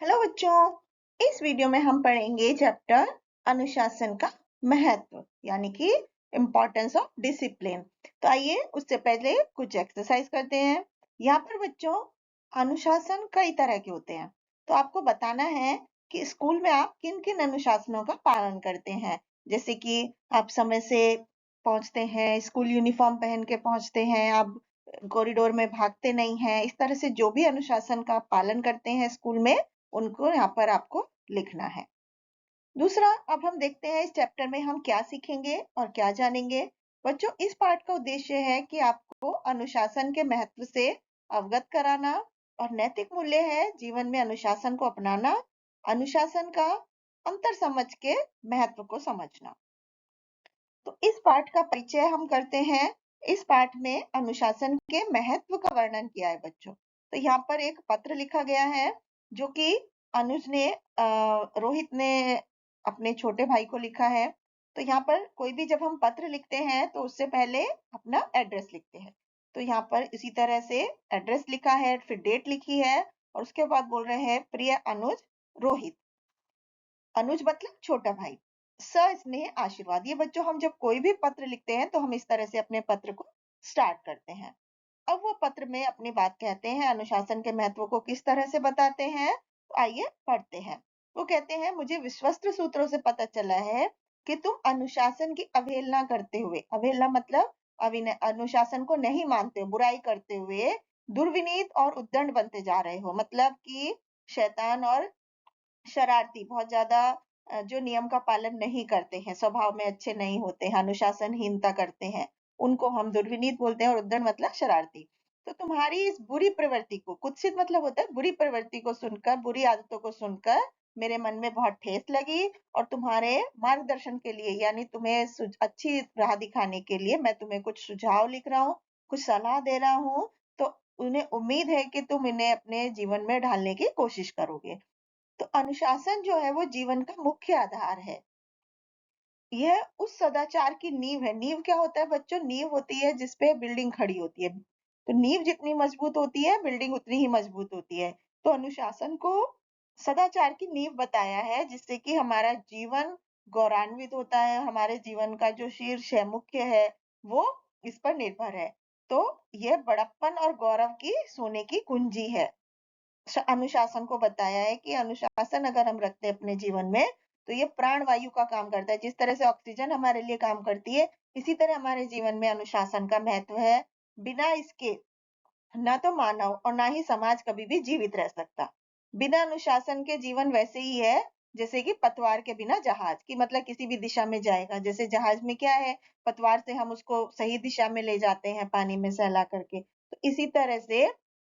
Hello बच्चों, इस video में हम पढ़ेंगे चैप्टर अनुशासन का महत्व यानी कि इम्पोर्टेंस ऑफ डिसिप्लिन। तो आइए उससे पहले कुछ एक्सरसाइज करते हैं। यहाँ पर बच्चों अनुशासन कई तरह के होते हैं, तो आपको बताना है कि स्कूल में आप किन किन अनुशासनों का पालन करते हैं। जैसे कि आप समय से पहुंचते हैं, स्कूल यूनिफॉर्म पहन के पहुंचते हैं, आप कॉरिडोर में भागते नहीं हैं। इस तरह से जो भी अनुशासन का पालन करते हैं स्कूल में, उनको यहाँ पर आपको लिखना है। दूसरा, अब हम देखते हैं इस चैप्टर में हम क्या सीखेंगे और क्या जानेंगे। बच्चों, इस पाठ का उद्देश्य है कि आपको अनुशासन के महत्व से अवगत कराना और नैतिक मूल्य है जीवन में अनुशासन को अपनाना, अनुशासन का अंतर समझ के महत्व को समझना। तो इस पाठ का परिचय हम करते हैं। इस पाठ में अनुशासन के महत्व का वर्णन किया है बच्चों। तो यहाँ पर एक पत्र लिखा गया है जो कि अनुज ने रोहित ने अपने छोटे भाई को लिखा है। तो यहाँ पर कोई भी जब हम पत्र लिखते हैं तो उससे पहले अपना एड्रेस लिखते हैं। तो यहाँ पर इसी तरह से एड्रेस लिखा है, फिर डेट लिखी है और उसके बाद बोल रहे हैं प्रिय अनुज रोहित। अनुज मतलब छोटा भाई। सस्नेह आशीर्वाद। ये बच्चों हम जब कोई भी पत्र लिखते हैं तो हम इस तरह से अपने पत्र को स्टार्ट करते हैं। अब वो पत्र में अपनी बात कहते हैं, अनुशासन के महत्व को किस तरह से बताते हैं। तो आइए पढ़ते हैं। वो कहते हैं, मुझे विश्वस्त सूत्रों से पता चला है कि तुम अनुशासन की अवहेलना करते हुए, अवहेलना मतलब अनुशासन को नहीं मानते, बुराई करते हुए दुर्विनीत और उद्दंड बनते जा रहे हो। मतलब कि शैतान और शरारती, बहुत ज्यादा जो नियम का पालन नहीं करते हैं, स्वभाव में अच्छे नहीं होते हैं, अनुशासनहीनता करते हैं, उनको हम दुर्विनीत बोलते हैं और उद्दंड मतलब शरारती। तो तुम्हारी इस बुरी प्रवृत्ति को, कुत्सित मतलब होता है बुरी प्रवृत्ति को सुनकर, बुरी आदतों को सुनकर मेरे मन में बहुत ठेस लगी और तुम्हारे मार्गदर्शन के लिए यानी तुम्हें अच्छी राह दिखाने के लिए मैं तुम्हें कुछ सुझाव लिख रहा हूँ, कुछ सलाह दे रहा हूँ। तो उन्हें उम्मीद है कि तुम इन्हें अपने जीवन में ढालने की कोशिश करोगे। तो अनुशासन जो है वो जीवन का मुख्य आधार है। यह उस सदाचार की नींव है। नींव क्या होता है बच्चों? नींव होती है जिसपे बिल्डिंग खड़ी होती है। तो नींव जितनी मजबूत होती है, बिल्डिंग उतनी ही मजबूत होती है। तो अनुशासन को सदाचार की नींव बताया है, जिससे कि हमारा जीवन गौरवान्वित होता है, हमारे जीवन का जो शीर्ष है, मुख्य है, वो इस पर निर्भर है। तो यह बड़प्पन और गौरव की सोने की कुंजी है। अनुशासन को बताया है कि अनुशासन अगर हम रखते हैं अपने जीवन में, तो ये प्राण वायु का काम करता है। जिस तरह से ऑक्सीजन हमारे लिए काम करती है, इसी तरह हमारे जीवन में अनुशासन का महत्व है। बिना इसके ना तो मानव और ना ही समाज कभी भी जीवित रह सकता। बिना अनुशासन के जीवन वैसे ही है जैसे कि पतवार के बिना जहाज, की मतलब किसी भी दिशा में जाएगा। जैसे जहाज में क्या है, पतवार से हम उसको सही दिशा में ले जाते हैं पानी में सहला करके, तो इसी तरह से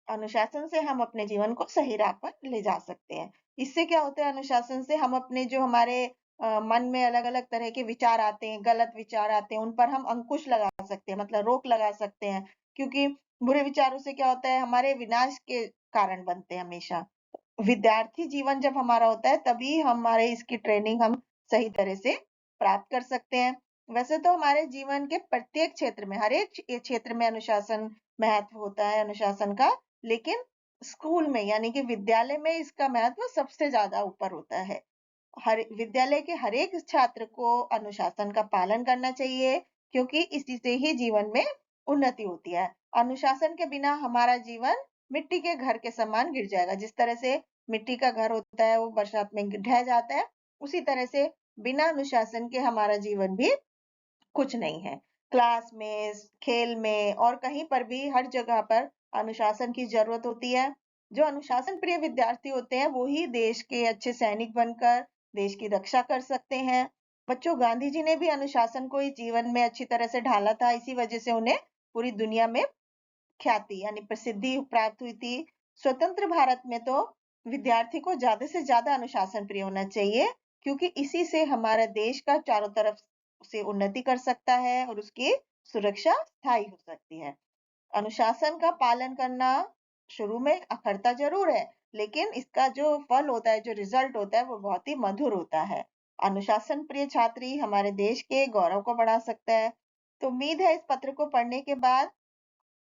अनुशासन से हम अपने जीवन को सही राह पर ले जा सकते हैं। इससे क्या होता है, अनुशासन से हम अपने जो हमारे मन में अलग अलग तरह के विचार आते हैं, गलत विचार आते हैं, उन पर हम अंकुश लगा सकते हैं, मतलब रोक लगा सकते हैं। क्योंकि बुरे विचारों से क्या होता है, हमारे विनाश के कारण बनते हैं हमेशा। विद्यार्थी जीवन जब हमारा होता है तभी हमारे इसकी ट्रेनिंग हम सही तरह से प्राप्त कर सकते हैं। वैसे तो हमारे जीवन के प्रत्येक क्षेत्र में, हर एक क्षेत्र में अनुशासन महत्व होता है अनुशासन का, लेकिन स्कूल में यानी कि विद्यालय में इसका महत्व सबसे ज्यादा ऊपर होता है। हर विद्यालय के हर एक छात्र को अनुशासन का पालन करना चाहिए, क्योंकि इसी से ही जीवन में उन्नति होती है। अनुशासन के बिना हमारा जीवन मिट्टी के घर के समान गिर जाएगा। जिस तरह से मिट्टी का घर होता है वो बरसात में ढह जाता है, उसी तरह से बिना अनुशासन के हमारा जीवन भी कुछ नहीं है। क्लास में, खेल में और कहीं पर भी हर जगह पर अनुशासन की जरूरत होती है। जो अनुशासन प्रिय विद्यार्थी होते हैं वो ही देश के अच्छे सैनिक बनकर देश की रक्षा कर सकते हैं। बच्चों, गांधी जी ने भी अनुशासन को ही जीवन में अच्छी तरह से ढाला था, इसी वजह से उन्हें पूरी दुनिया में ख्याति यानी प्रसिद्धि प्राप्त हुई थी। स्वतंत्र भारत में तो विद्यार्थी को ज्यादा से ज्यादा अनुशासन प्रिय होना चाहिए, क्योंकि इसी से हमारा देश का चारों तरफ से उन्नति कर सकता है और उसकी सुरक्षा स्थायी हो सकती है। अनुशासन का पालन करना शुरू में अखरता जरूर है, लेकिन इसका जो फल होता है, जो रिजल्ट होता है, वो बहुत ही मधुर होता है। अनुशासन प्रिय छात्री हमारे देश के गौरव को बढ़ा सकता है। तो उम्मीद है इस पत्र को पढ़ने के बाद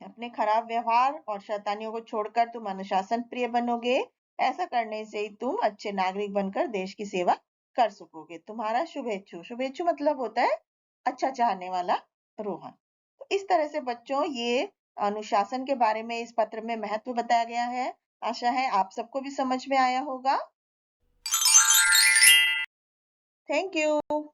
अपने खराब व्यवहार और शैतानियों को छोड़कर तुम अनुशासन प्रिय बनोगे। ऐसा करने से ही तुम अच्छे नागरिक बनकर देश की सेवा कर सकोगे। तुम्हारा शुभेच्छु, शुभेच्छु मतलब होता है अच्छा चाहने वाला, रोहन। तो इस तरह से बच्चों ये अनुशासन के बारे में इस पत्र में महत्व बताया गया है। आशा है आप सबको भी समझ में आया होगा। Thank you.